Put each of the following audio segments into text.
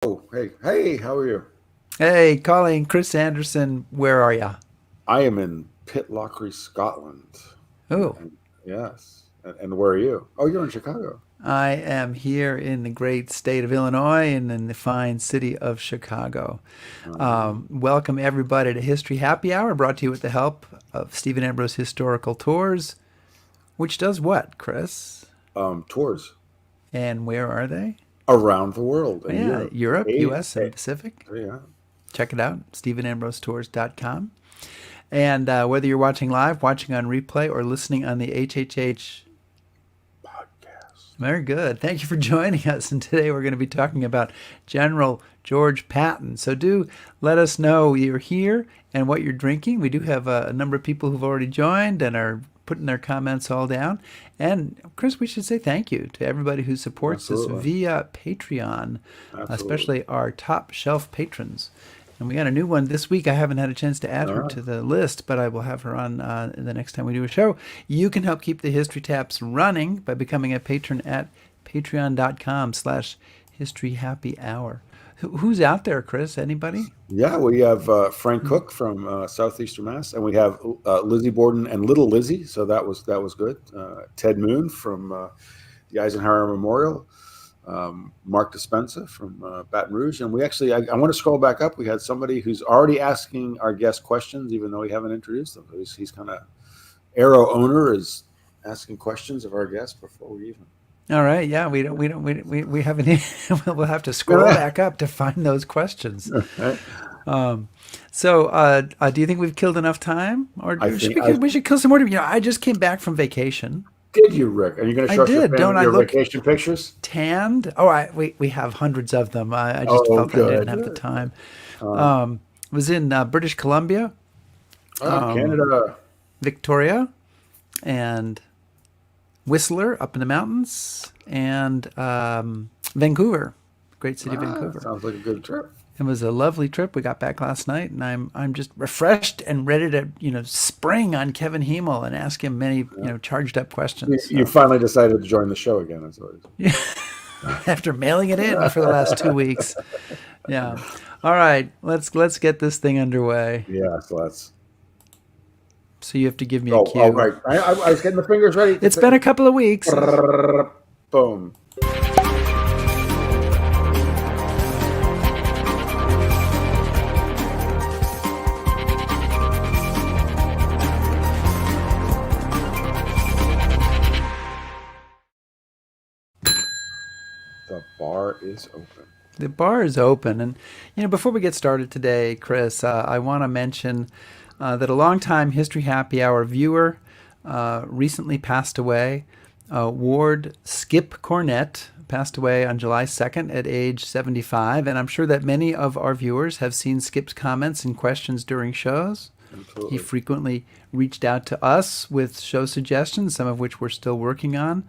Oh, hey, how are you? Hey, Colleen, Chris Anderson, where are ya? I am in Pitlochry, Scotland. Oh, And yes. And where are you? Oh, you're in Chicago. I am here in the great state of Illinois and in the fine city of Chicago. Uh, Welcome everybody to History Happy Hour, brought to you with the help of Stephen Ambrose Historical Tours, which does what, Chris? Tours And where are they? around the world Oh, in yeah, Europe. Europe, US, and Pacific. Yeah, Check it out, stephenambrosetours.com. And whether you're watching live, watching on replay, or listening on the HHH. podcast. Very good. Thank you for joining us. And today we're going to be talking about General George Patton. So do let us know you're here and what you're drinking. We do have a number of people who've already joined and are putting their comments all down. And Chris, we should say thank you to everybody who supports us Absolutely. via Patreon, Absolutely. especially our top shelf patrons. And we got a new one this week. I haven't had a chance to add All her right. to the list, but I will have her on the next time we do a show. You can help keep the History Taps running by becoming a patron at patreon.com/historyhappyhour. Who's out there, Chris? Anybody? Yeah, we have Frank Cook from Southeastern Mass, and we have Lizzie Borden and Little Lizzie. So that was good. Ted Moon from the Eisenhower Memorial. Mark Dispenza from Baton Rouge. And we actually, I want to scroll back up. We had somebody who's already asking our guest questions, even though we haven't introduced them. He's kind of, Arrow owner is asking questions of our guests before we even. All right, yeah, we haven't. We'll have to scroll back up to find those questions. Um, do you think we've killed enough time, or I should think I we should kill some more? I just came back from vacation. did you, Rick. Are you going to I show us your did. Don't family, I your look vacation pictures? tanned? Oh, we have hundreds of them. I just Oh, felt I didn't good. have the time. Um, Was in British Columbia, Canada. Victoria, and Whistler up in the mountains, and Vancouver, great city of Vancouver. Sounds like a good trip. It was a lovely trip. We got back last night, and I'm just refreshed and ready to spring on Kevin Hymel and ask him many charged up You, questions. you So finally decided to join the show again, as always. after mailing it in for the last 2 weeks, yeah. All right, let's get this thing underway. Yeah, so that's. So you have to give me a Oh, cue. right. I was getting the fingers ready. It's been a couple of weeks. Boom. The bar is open. The bar is open, and before we get started today, Chris, I want to mention that a longtime History Happy Hour viewer recently passed away. Ward Skip Cornett passed away on July 2nd at age 75, and I'm sure that many of our viewers have seen Skip's comments and questions during shows. He Absolutely. frequently reached out to us with show suggestions, some of which we're still working on.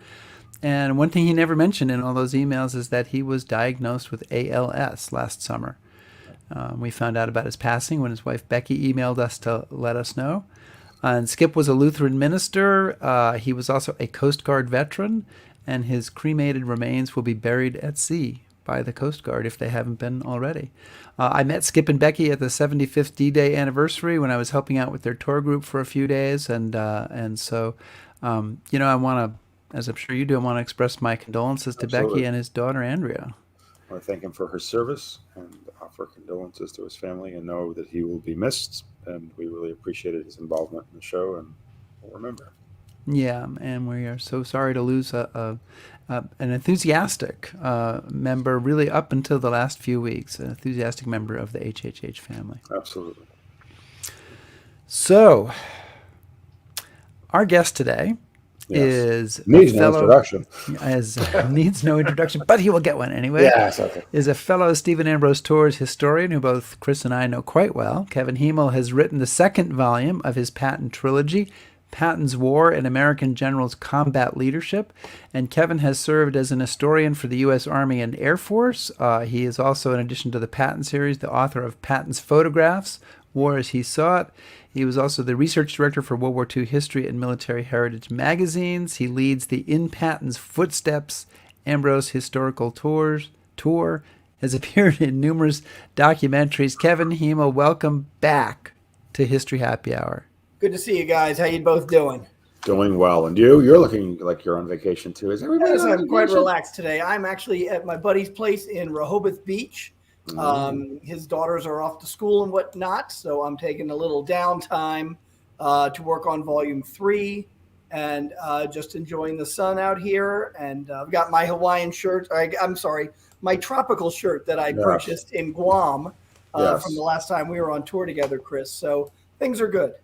And one thing he never mentioned in all those emails is that he was diagnosed with ALS last summer. We found out about his passing when his wife Becky emailed us to let us know. And Skip was a Lutheran minister. He was also a Coast Guard veteran, and his cremated remains will be buried at sea by the Coast Guard if they haven't been already. I met Skip and Becky at the 75th D-Day anniversary when I was helping out with their tour group for a few days, and so I want to, as I'm sure you do, I want to express my condolences to Becky Absolutely. and his daughter Andrea. I want to thank him for her service and offer condolences to his family and know that he will be missed. And we really appreciated his involvement in the show and we'll remember. Yeah, and we are so sorry to lose an enthusiastic member, really up until the last few weeks, an enthusiastic member of the HHH family. Absolutely. So, our guest today Yes. is a Needs no fellow, introduction. as needs no introduction, but he will get one anyway. Yes, okay. Is a fellow Stephen Ambrose Tours historian who both Chris and I know quite well. Kevin Hymel has written the second volume of his Patton trilogy, Patton's War and American Generals' Combat Leadership. And Kevin has served as an historian for the U.S. Army and Air Force. He is also, in addition to the Patton series, the author of Patton's Photographs, War as He Saw It. He was also the research director for World War II History and Military Heritage magazines. He leads the In Patton's Footsteps Ambrose Historical Tour has appeared in numerous documentaries. Kevin Hymel, welcome back to History Happy Hour. Good to see you guys. How you both doing? Doing well. And you're looking like you're on vacation too. Is everybody Yes, on I'm quite vacation? relaxed today. I'm actually at my buddy's place in Rehoboth Beach. His daughters are off to school and whatnot, so I'm taking a little downtime to work on volume 3 and just enjoying the sun out here. And I've got my Hawaiian shirt. I'm sorry, my tropical shirt that I purchased in Guam from the last time we were on tour together, Chris. So things are good.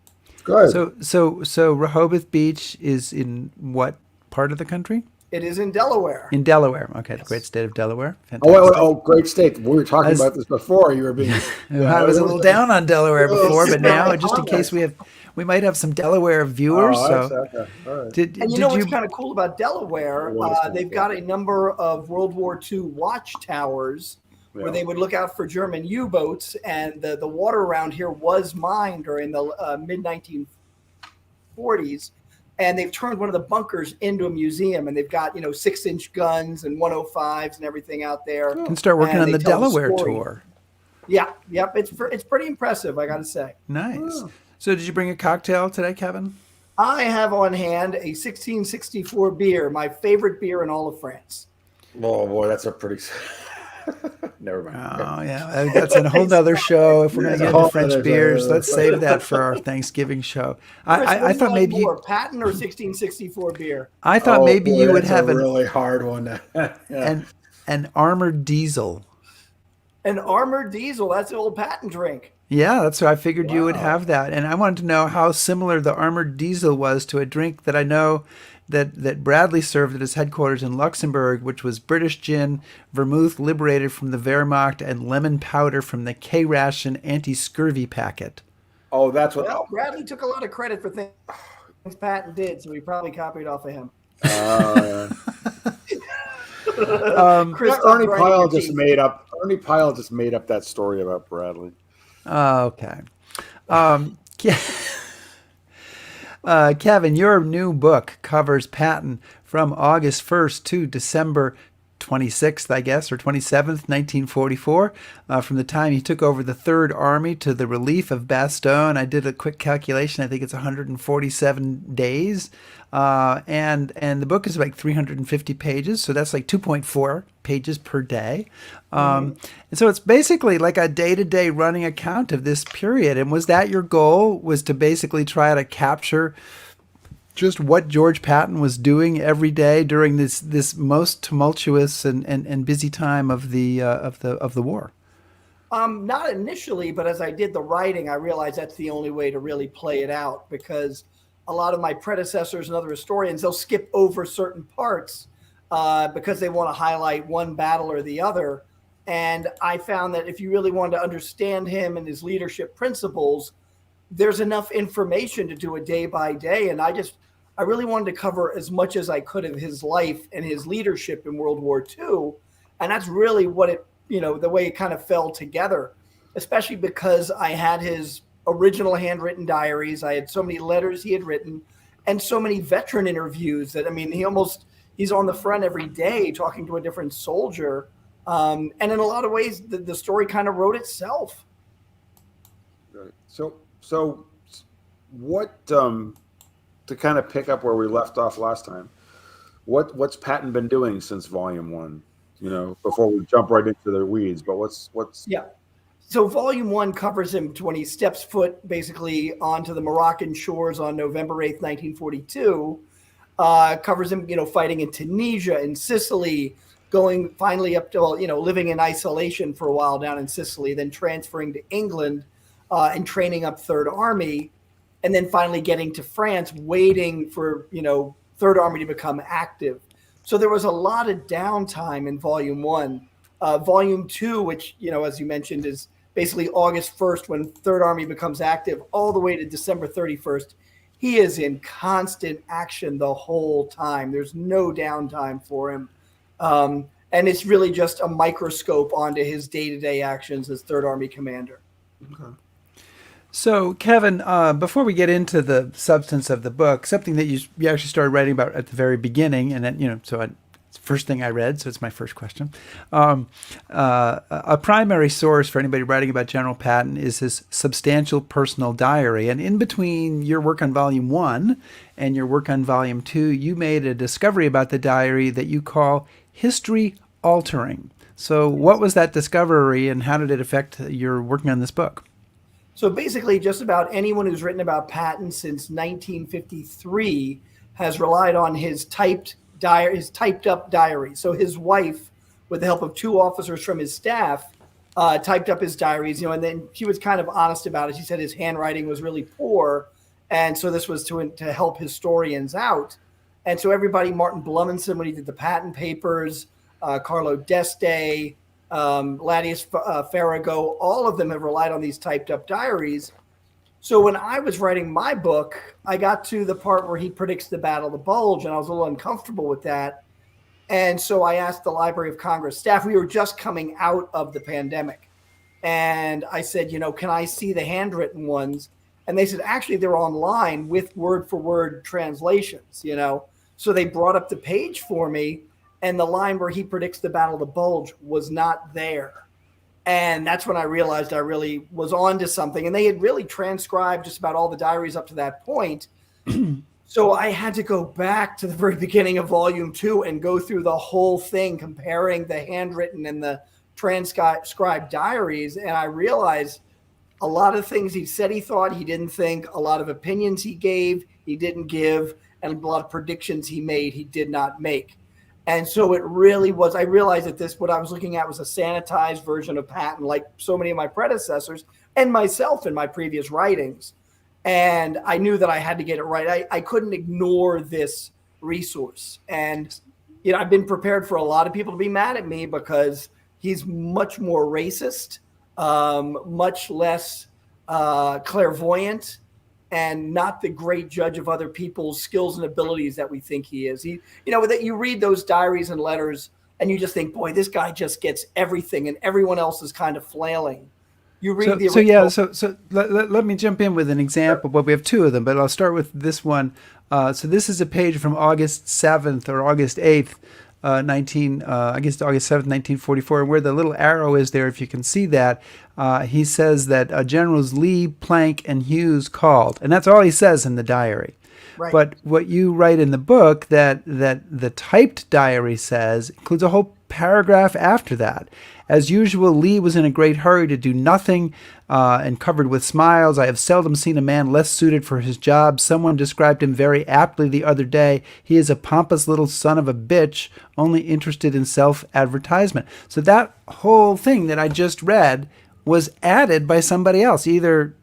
Good. So Rehoboth Beach is in what part of the country? It is in Delaware. In Delaware. Okay, Yes. The great state of Delaware. Fantastic. Great state. We were talking about this before. You were being. I was a little down on Delaware before, but now, just in case we might have some Delaware viewers. Okay. All right. And you know what's kind of cool about Delaware? They've got a number of World War II watchtowers where they would look out for German U-boats, and the water around here was mined during the mid-1940s, and they've turned one of the bunkers into a museum, and they've got 6-inch guns and 105s and everything out there. You can start working on the Delaware tour. Yeah, it's pretty impressive, I got to say. Nice. Oh. So did you bring a cocktail today, Kevin? I have on hand a 1664 beer, my favorite beer in all of France. Oh boy, that's a pretty. Never mind. Oh yeah, that's a whole other show. If we're going to get into French beers, let's save that for our Thanksgiving show. I thought maybe Patton or 1664 beer. I thought maybe you would have a really hard one. An armored diesel. An armored diesel. That's an old Patton drink. Yeah, that's what I figured you would have that. And I wanted to know how similar the armored diesel was to a drink that I know that Bradley served at his headquarters in Luxembourg, which was British gin, vermouth liberated from the Wehrmacht, and lemon powder from the K-ration anti-scurvy packet. Oh, that's what... Well, Bradley took a lot of credit for things Patton did, so he probably copied off of him. Ernie Pyle just made up that story about Bradley. Okay. Kevin, your new book covers Patton from August 1st to December 26th, I guess, or 27th, 1944, from the time he took over the Third Army to the relief of Bastogne. I did a quick calculation. I think it's 147 days. And the book is like 350 pages, so that's like 2.4 pages per day. And so it's basically like a day-to-day running account of this period. And was that your goal, was to basically try to capture just what George Patton was doing every day during this most tumultuous and busy time of the war? Not initially, but as I did the writing, I realized that's the only way to really play it out, because a lot of my predecessors and other historians, they'll skip over certain parts because they want to highlight one battle or the other. And I found that if you really wanted to understand him and his leadership principles, there's enough information to do it day by day. And I really wanted to cover as much as I could of his life and his leadership in World War II. And that's really what the way it kind of fell together, especially because I had his original handwritten diaries. I had so many letters he had written and so many veteran interviews that, he's on the front every day talking to a different soldier. And in a lot of ways, the story kind of wrote itself. Right. So what, to kind of pick up where we left off last time, what's Patton been doing since Volume 1, before we jump right into the weeds, but what's... Yeah. So Volume 1 covers him when he steps foot basically onto the Moroccan shores on November 8th, 1942, covers him, fighting in Tunisia, in Sicily, going finally up to, living in isolation for a while down in Sicily, then transferring to England and training up Third Army, and then finally getting to France, waiting for, Third Army to become active. So there was a lot of downtime in Volume 1. Volume 2, which, as you mentioned, is basically August 1st when Third Army becomes active, all the way to December 31st. He is in constant action the whole time. There's no downtime for him. And it's really just a microscope onto his day-to-day actions as Third Army commander. Okay. So, Kevin, before we get into the substance of the book, something that you actually started writing about at the very beginning, and then, so it's first thing I read, so it's my first question. A primary source for anybody writing about General Patton is his substantial personal diary. And in between your work on Volume 1 and your work on Volume 2, you made a discovery about the diary that you call history altering. So what was that discovery, and how did it affect your working on this book? So basically, just about anyone who's written about Patton since 1953 has relied on his typed up diary. So his wife, with the help of two officers from his staff, typed up his diaries. And then she was kind of honest about it. She said his handwriting was really poor, and so this was to help historians out. And so everybody, Martin Blumenson, when he did the Patton papers, Carlo D'Este, Ladius Farrago, all of them have relied on these typed up diaries. So when I was writing my book, I got to the part where he predicts the Battle of the Bulge, and I was a little uncomfortable with that. And so I asked the Library of Congress staff, we were just coming out of the pandemic. And I said, can I see the handwritten ones? And they said, actually, they're online with word for word translations, So they brought up the page for me, and the line where he predicts the Battle of the Bulge was not there. And that's when I realized I really was onto something. And they had really transcribed just about all the diaries up to that point. So I had to go back to the very beginning of Volume 2 and go through the whole thing, comparing the handwritten and the transcribed diaries. And I realized a lot of things he said he thought, he didn't think. A lot of opinions he gave, he didn't give. And a lot of predictions he made, he did not make. And so it really was, I realized that what I was looking at was a sanitized version of Patton, like so many of my predecessors and myself in my previous writings. And I knew that I had to get it right. I couldn't ignore this resource. And, I've been prepared for a lot of people to be mad at me because he's much more racist, much less clairvoyant, and not the great judge of other people's skills and abilities that we think he is. That you read those diaries and letters and you just think, boy, this guy just gets everything and everyone else is kind of flailing. You read the original. So let me jump in with an example. Well, we have two of them, but I'll start with this one. So this is a page from August 7th or August 8th, August 7th, 1944, and where the little arrow is there, if you can see that, he says that Generals Lee, Plank, and Hughes called. And that's all he says in the diary. Right. But what you write in the book that the typed diary says includes a whole paragraph after that. As usual, Lee was in a great hurry to do nothing and covered with smiles. I have seldom seen a man less suited for his job. Someone described him very aptly the other day. He is a pompous little son of a bitch, only interested in self-advertisement. So that whole thing that I just read was added by somebody else, either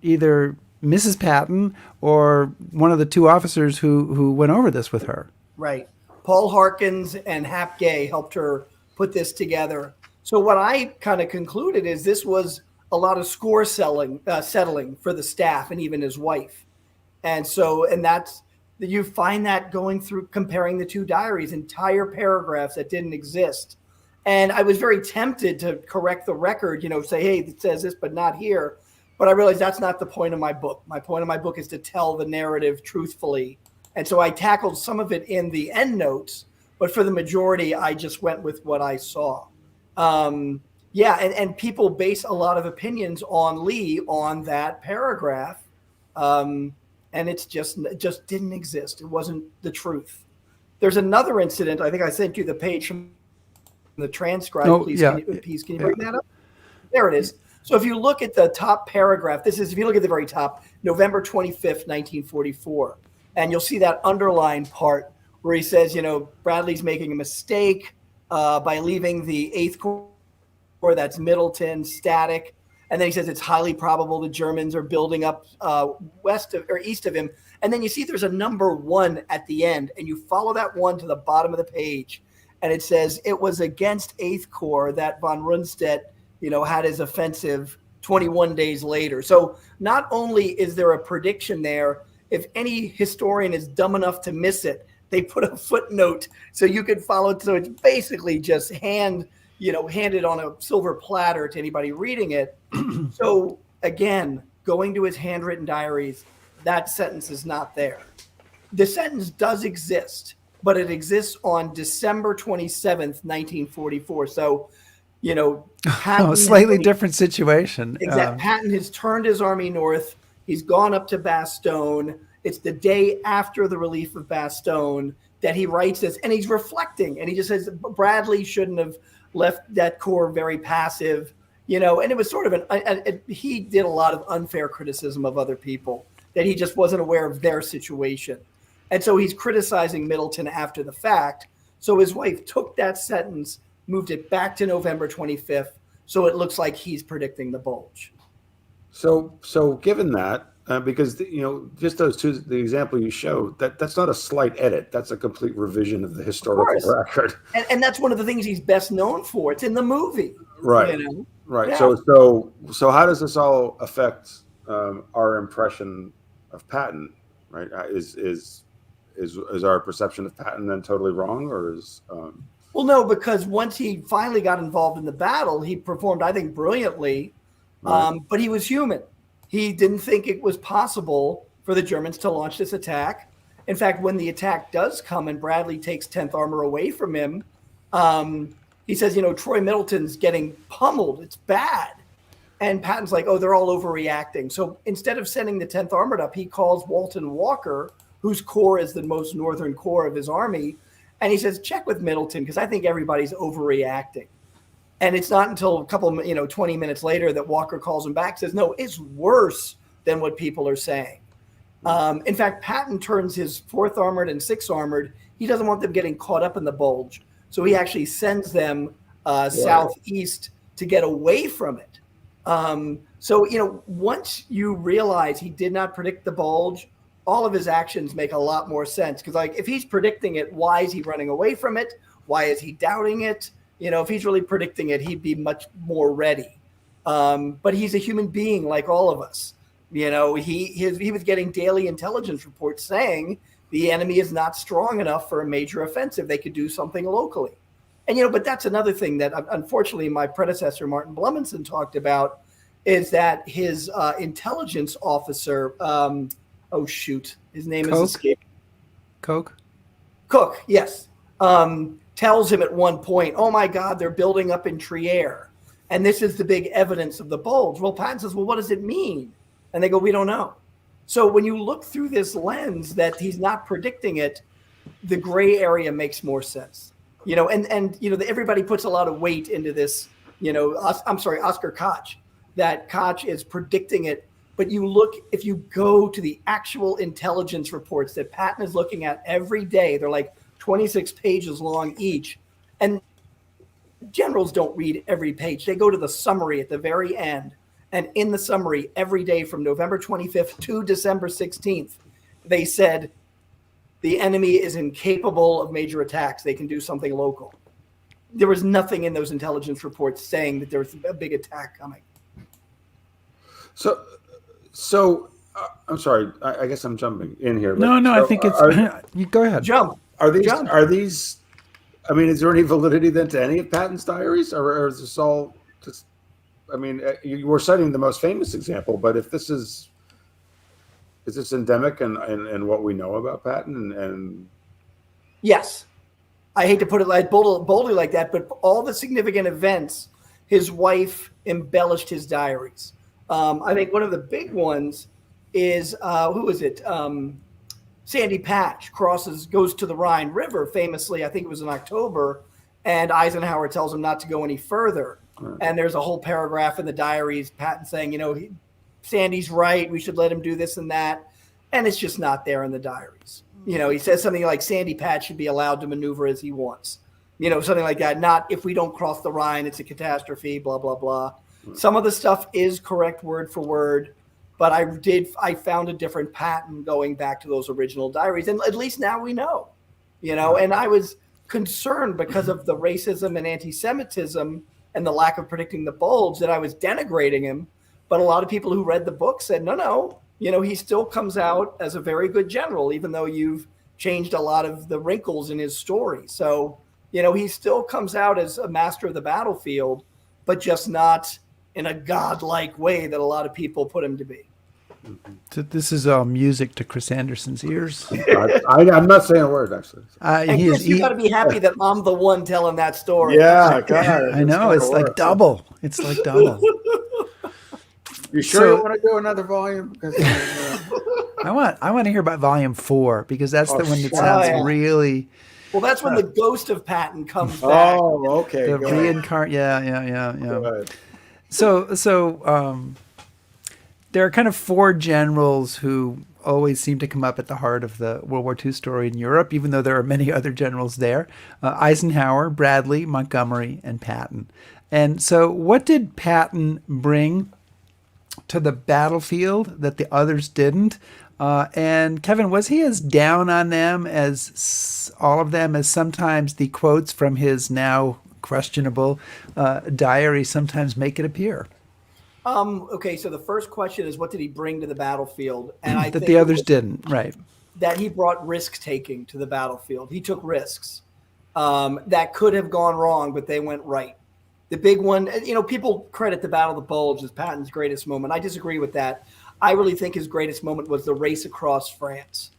Mrs. Patton or one of the two officers who went over this with her. Right. Paul Harkins and Hap Gay helped her put this together. So what I kind of concluded is this was a lot of score settling for the staff and even his wife. And that's, you find that going through comparing the two diaries, entire paragraphs that didn't exist. And I was very tempted to correct the record, say, hey, it says this, but not here. But I realized that's not the point of my book. My point of my book is to tell the narrative truthfully. And so I tackled some of it in the endnotes, but for the majority, I just went with what I saw. And people base a lot of opinions on Lee on that paragraph. And it just didn't exist. It wasn't the truth. There's another incident. I think I sent you the page from the transcribe. Oh, please, yeah. Can you bring that up? There it is. So if you look at the top paragraph, if you look at the very top, November 25th, 1944, and you'll see that underlined part where he says, Bradley's making a mistake by leaving the 8th Corps, that's Middleton, static. And then he says it's highly probable the Germans are building up east of him. And then you see there's a number 1 at the end, and you follow that 1 to the bottom of the page, and it says it was against 8th Corps that von Rundstedt had his offensive 21 days later. So not only is there a prediction there, if any historian is dumb enough to miss it, they put a footnote so you could follow it. So it's basically just handed on a silver platter to anybody reading it. So again, going to his handwritten diaries, that sentence is not there. The sentence does exist, but it exists on December 27th, 1944. So, Patton A slightly different situation. Patton has turned his army north. He's gone up to Bastogne. It's the day after the relief of Bastogne that he writes this, and he's reflecting, and he just says Bradley shouldn't have left that corps very passive, and it was sort of he did a lot of unfair criticism of other people, that he just wasn't aware of their situation. And so he's criticizing Middleton after the fact. So his wife took that sentence, moved it back to November 25th, so it looks like he's predicting the Bulge. So given that, because just those two, the example you showed, that's not a slight edit. That's a complete revision of the historical record. And that's one of the things he's best known for. It's in the movie, right? Right. Yeah. So how does this all affect our impression of Patton? Right? Is our perception of Patton then totally wrong, or is? Well, no, because once he finally got involved in the battle, he performed, I think, brilliantly. Right. But he was human. He didn't think it was possible for the Germans to launch this attack. In fact, when the attack does come and Bradley takes 10th Armor away from him, he says, Troy Middleton's getting pummeled. It's bad. And Patton's like, oh, they're all overreacting. So instead of sending the 10th Armored up, he calls Walton Walker, whose corps is the most northern corps of his army. And he says, check with Middleton, because I think everybody's overreacting. And it's not until a couple, 20 minutes later that Walker calls him back, says, no, it's worse than what people are saying. In fact, Patton turns his 4th Armored and 6th Armored. He doesn't want them getting caught up in the Bulge. So he actually sends them southeast to get away from it. So, once you realize he did not predict the Bulge, all of his actions make a lot more sense. Because, if he's predicting it, why is he running away from it? Why is he doubting it? If he's really predicting it, he'd be much more ready. But he's a human being like all of us. He was getting daily intelligence reports saying the enemy is not strong enough for a major offensive. They could do something locally. And, but that's another thing that unfortunately my predecessor, Martin Blumenson, talked about, is that his intelligence officer, his name is escaping. Cook, yes. Tells him at one point, oh my God, they're building up in Trier. And this is the big evidence of the Bulge. Well, Patton says, well, what does it mean? And they go, we don't know. So when you look through this lens that he's not predicting it, the gray area makes more sense. Everybody puts a lot of weight into this, Oscar Koch, that Koch is predicting it. But if you go to the actual intelligence reports that Patton is looking at every day, they're like 26 pages long each. And generals don't read every page. They go to the summary at the very end. And in the summary, every day from November 25th to December 16th, they said the enemy is incapable of major attacks. They can do something local. There was nothing in those intelligence reports saying that there's a big attack coming. So I'm sorry. I guess I'm jumping in here. No, I think you go ahead. Jump. Are these? I mean, is there any validity then to any of Patton's diaries, or is this all just? I mean, you were citing the most famous example, but if this is this endemic and what we know about Patton and? Yes, I hate to put it like boldly like that, but all the significant events, his wife embellished his diaries. I think one of the big ones is who is it? Sandy Patch goes to the Rhine River famously. I think it was in October, and Eisenhower tells him not to go any further. Right. And there's a whole paragraph in the diaries, Patton saying, Sandy's right. We should let him do this and that. And it's just not there in the diaries. He says something like Sandy Patch should be allowed to maneuver as he wants. Something like that. Not if we don't cross the Rhine, it's a catastrophe, blah, blah, blah. Right. Some of the stuff is correct word for word. But I found a different pattern going back to those original diaries. And at least now we know, and I was concerned because of the racism and anti-Semitism and the lack of predicting the Bulge that I was denigrating him. But a lot of people who read the book said, no, he still comes out as a very good general, even though you've changed a lot of the wrinkles in his story. So, he still comes out as a master of the battlefield, but just not in a godlike way that a lot of people put him to be. So this is all music to Chris Anderson's ears. I'm not saying a word, actually. And Chris, you got to be happy that I'm the one telling that story. Yeah, God. I know, it's like double. It's like double. You sure you want to do another volume? Because, I want to hear about volume 4, because that's the one that sounds really. Well, that's when the ghost of Patton comes back. Oh, okay. The reincarnate. Yeah. So there are kind of 4 generals who always seem to come up at the heart of the World War II story in Europe, even though there are many other generals there. Eisenhower, Bradley, Montgomery, and Patton. And so what did Patton bring to the battlefield that the others didn't? And Kevin, was he as down on them as all of them as sometimes the quotes from his now questionable diary sometimes make it appear? Okay, so the first question is, what did he bring to the battlefield? And I that think the others didn't, right? That he brought risk-taking to the battlefield. He took risks that could have gone wrong, but they went right. The big one, people credit the Battle of the Bulge as Patton's greatest moment. I disagree with that. I really think his greatest moment was the race across France,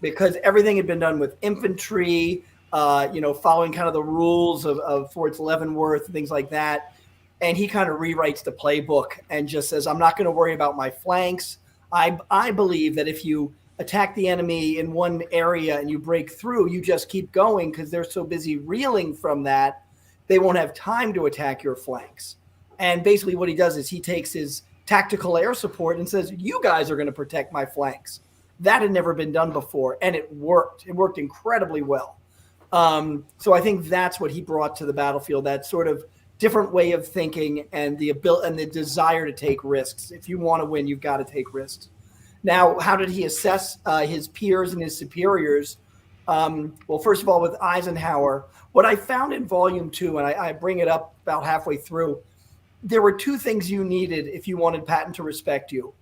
because everything had been done with infantry, following kind of the rules of Forts Leavenworth, things like that. And he kind of rewrites the playbook and just says, I'm not going to worry about my flanks. I believe that if you attack the enemy in one area and you break through, you just keep going because they're so busy reeling from that, they won't have time to attack your flanks. And basically what he does is he takes his tactical air support and says, you guys are going to protect my flanks. That had never been done before, and it worked. It worked incredibly well. So I think that's what he brought to the battlefield, that sort of different way of thinking and the ability and the desire to take risks. If you want to win, you've got to take risks. Now, how did he assess his peers and his superiors? Well, first of all, with Eisenhower, what I found in Volume 2, and I bring it up about halfway through, there were 2 things you needed if you wanted Patton to respect you: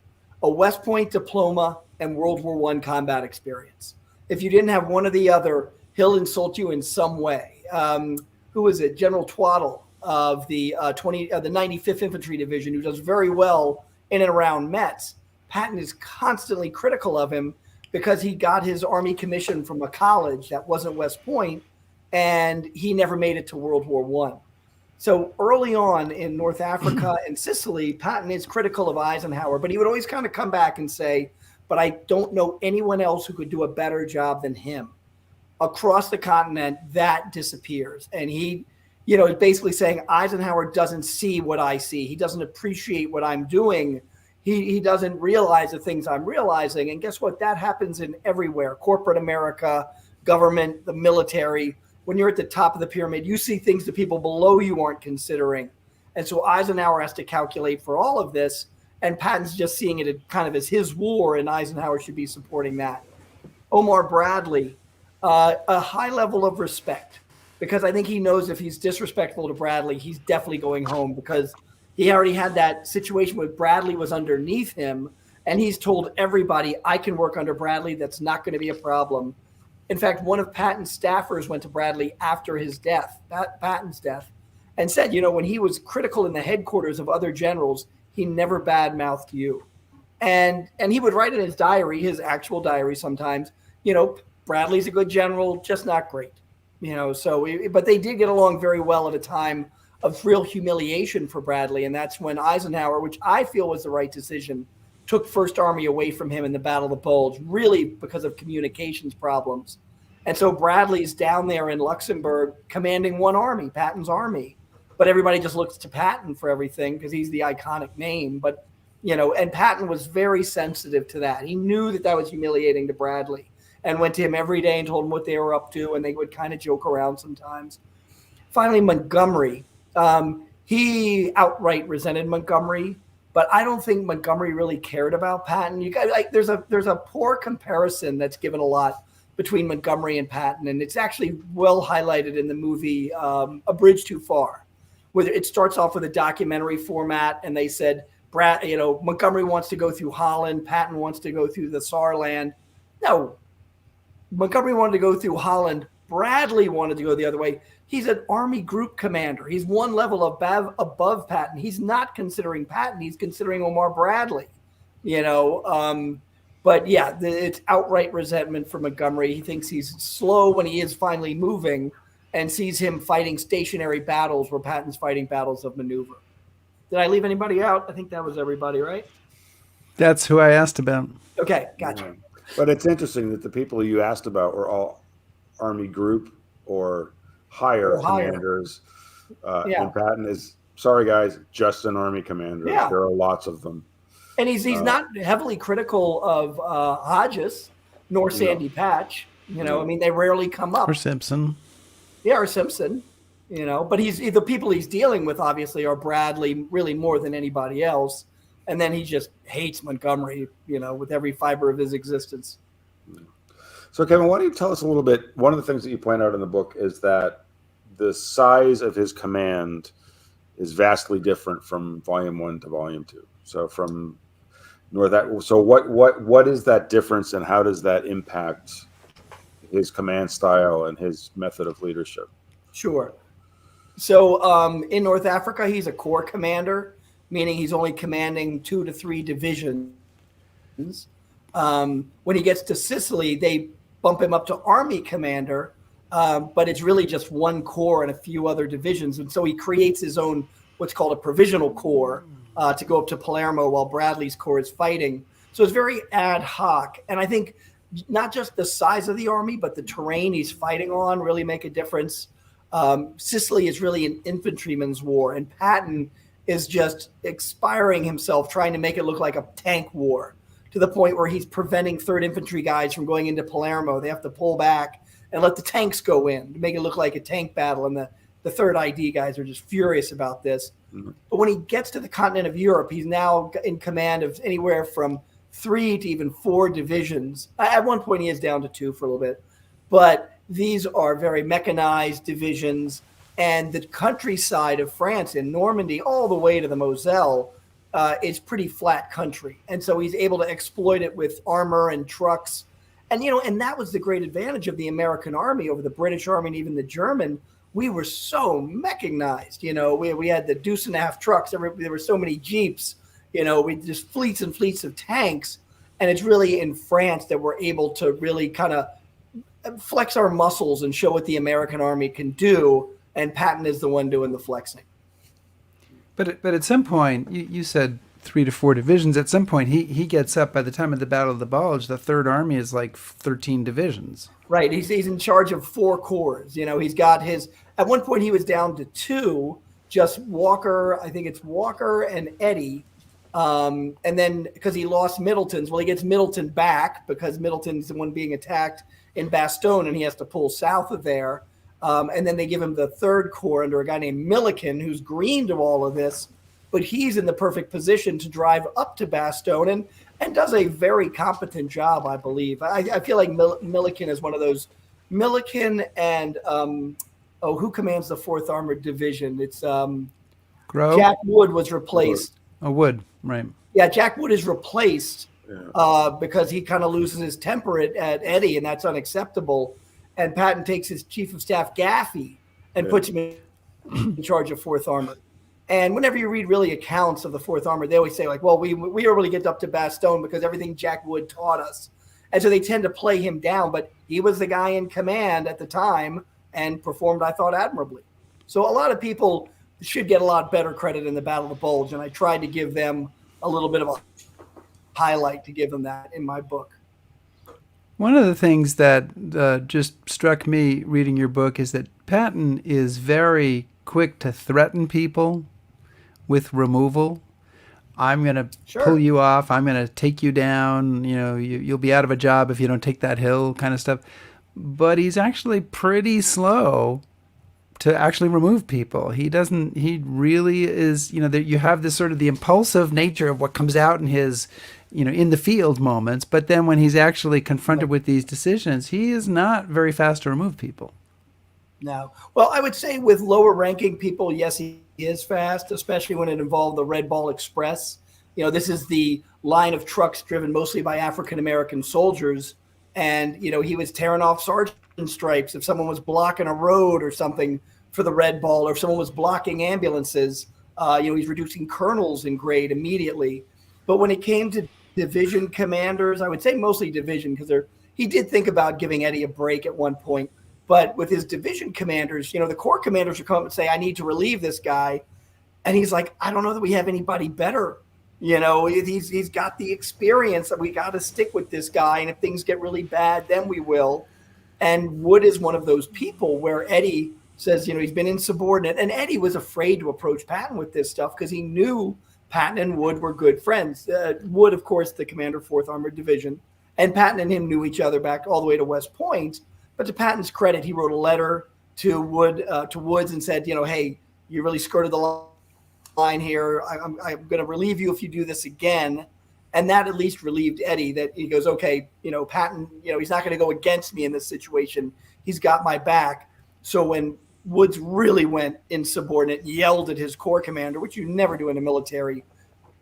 a West Point diploma and World War I combat experience. If you didn't have one or the other, he'll insult you in some way. Who was it? General Twaddle of the 95th Infantry Division, who does very well in and around Metz. Patton is constantly critical of him because he got his Army commission from a college that wasn't West Point, and he never made it to World War I. So early on in North Africa and Sicily, Patton is critical of Eisenhower, but he would always kind of come back and say, but I don't know anyone else who could do a better job than him. Across the continent, that disappears. And he, is basically saying Eisenhower doesn't see what I see. He doesn't appreciate what I'm doing. He doesn't realize the things I'm realizing. And guess what? That happens in everywhere. Corporate America, government, the military. When you're at the top of the pyramid, you see things that people below you aren't considering. And so Eisenhower has to calculate for all of this. And Patton's just seeing it kind of as his war, and Eisenhower should be supporting that. Omar Bradley, a high level of respect, because I think he knows if he's disrespectful to Bradley, he's definitely going home, because he already had that situation where Bradley was underneath him, and he's told everybody, I can work under Bradley. That's not going to be a problem. In fact, one of Patton's staffers went to Bradley after his death, Patton's death, and said, when he was critical in the headquarters of other generals, he never badmouthed you. And he would write in his diary, his actual diary sometimes, Bradley's a good general, just not great. But they did get along very well at a time of real humiliation for Bradley. And that's when Eisenhower, which I feel was the right decision, took First Army away from him in the Battle of the Bulge, really because of communications problems. And so Bradley's down there in Luxembourg commanding one army, Patton's army. But everybody just looks to Patton for everything because he's the iconic name. But, and Patton was very sensitive to that. He knew that was humiliating to Bradley and went to him every day and told him what they were up to, and they would kind of joke around sometimes. Finally, Montgomery. He outright resented Montgomery, but I don't think Montgomery really cared about Patton. There's a poor comparison that's given a lot between Montgomery and Patton, and it's actually well highlighted in the movie A Bridge Too Far, where it starts off with a documentary format, and they said, Montgomery wants to go through Holland, Patton wants to go through the Saarland. No, Montgomery wanted to go through Holland. Bradley wanted to go the other way. He's an Army group commander. He's one level above Patton. He's not considering Patton. He's considering Omar Bradley. But yeah, it's outright resentment for Montgomery. He thinks he's slow when he is finally moving, and sees him fighting stationary battles where Patton's fighting battles of maneuver. Did I leave anybody out? I think that was everybody, right? That's who I asked about. Okay, gotcha. Yeah. But it's interesting that the people you asked about were all Army group or higher commanders. And Patton is, sorry guys, just an Army commander. Yeah. There are lots of them. And he's not heavily critical of Hodges nor Sandy Patch. I mean, they rarely come up. Or Simpson. Yeah, or Simpson. But the people he's dealing with obviously are Bradley really more than anybody else. And then he just hates Montgomery, with every fiber of his existence. So, Kevin, why don't you tell us a little bit? One of the things that you point out in the book is that the size of his command is vastly different from Volume 1 to Volume 2. So from so what is that difference, and how does that impact his command style and his method of leadership? Sure. So in North Africa, he's a corps commander, meaning he's only commanding 2 to 3 divisions. When he gets to Sicily, they bump him up to army commander, but it's really just 1 corps and a few other divisions. And so he creates his own, what's called a provisional corps, to go up to Palermo while Bradley's corps is fighting. So it's very ad hoc. And I think not just the size of the army, but the terrain he's fighting on really make a difference. Sicily is really an infantryman's war, and Patton is just expiring himself, trying to make it look like a tank war, to the point where he's preventing 3rd Infantry guys from going into Palermo. They have to pull back and let the tanks go in to make it look like a tank battle. And the 3rd ID guys are just furious about this. Mm-hmm. But when he gets to the continent of Europe, he's now in command of anywhere from 3 to even 4 divisions. At one point, he is down to 2 for a little bit. But these are very mechanized divisions. And the countryside of France, in Normandy, all the way to the Moselle, is pretty flat country. And so he's able to exploit it with armor and trucks. And, and that was the great advantage of the American Army over the British Army and even the German. We were so mechanized. We had the deuce and a half trucks. There were so many Jeeps. We just fleets and fleets of tanks. And it's really in France that we're able to really kind of flex our muscles and show what the American Army can do. And Patton is the one doing the flexing. But at some point, you said 3 to 4 divisions. At some point, he gets up. By the time of the Battle of the Bulge, the 3rd Army is like 13 divisions. Right. He's in charge of 4 corps. He's got his. At one point, he was down to 2. Just Walker. I think it's Walker and Eddy. And then because he lost Middleton's, well, he gets Middleton back because Middleton's the one being attacked in Bastogne, and he has to pull south of there. And then they give him the 3rd Corps under a guy named Milliken, who's green to all of this, but he's in the perfect position to drive up to Bastogne and does a very competent job, I believe. I feel like Milliken is one of those. Milliken and, who commands the 4th Armored Division? It's Jack Wood was replaced. Oh, Wood, right. Yeah, Jack Wood is replaced because he kind of loses his temper at Eddy, and that's unacceptable. And Patton takes his chief of staff, Gaffey, and puts him in charge of 4th Armored. And whenever you read really accounts of the 4th Armored, they always say, like, well, we were able to get up to Bastogne because everything Jack Wood taught us. And so they tend to play him down, but he was the guy in command at the time and performed, I thought, admirably. So a lot of people should get a lot better credit in the Battle of the Bulge, and I tried to give them a little bit of a highlight to give them that in my book. One of the things that just struck me reading your book is that Patton is very quick to threaten people with removal. I'm going to pull you off. I'm going to take you down. You'll be out of a job if you don't take that hill kind of stuff. But he's actually pretty slow to actually remove people. He really is, that you have this sort of the impulsive nature of what comes out in his, in the field moments. But then when he's actually confronted with these decisions, he is not very fast to remove people. No. Well, I would say with lower ranking people, yes, he is fast, especially when it involved the Red Ball Express. This is the line of trucks driven mostly by African-American soldiers. And, he was tearing off sergeant stripes if someone was blocking a road or something for the Red Ball, or if someone was blocking ambulances. He's reducing colonels in grade immediately. But when it came to division commanders. I would say mostly division because he did think about giving Eddie a break at one point. But with his division commanders, the corps commanders would come up and say, I need to relieve this guy. And he's like, I don't know that we have anybody better. He's got the experience that we got to stick with this guy. And if things get really bad, then we will. And Wood is one of those people where Eddie says, he's been insubordinate. And Eddie was afraid to approach Patton with this stuff because he knew Patton and Wood were good friends. Wood, of course, the commander of 4th Armored Division. And Patton and him knew each other back all the way to West Point. But to Patton's credit, he wrote a letter to Woods and said, hey, you really skirted the line here. I'm going to relieve you if you do this again. And that at least relieved Eddie that he goes, okay, Patton, he's not going to go against me in this situation. He's got my back. So when Woods really went insubordinate, yelled at his corps commander, which you never do in the military,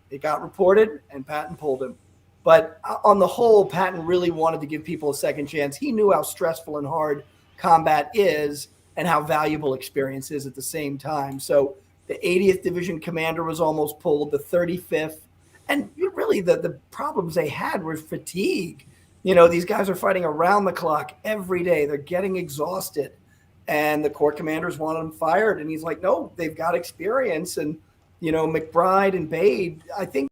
it got reported and Patton pulled him. But on the whole, Patton really wanted to give people a second chance. He knew how stressful and hard combat is and how valuable experience is at the same time. So the 80th Division commander was almost pulled, the 35th. And really the problems they had were fatigue. These guys are fighting around the clock every day. They're getting exhausted. And the corps commanders wanted him fired. And he's like, no, they've got experience. And, McBride and Bade, I think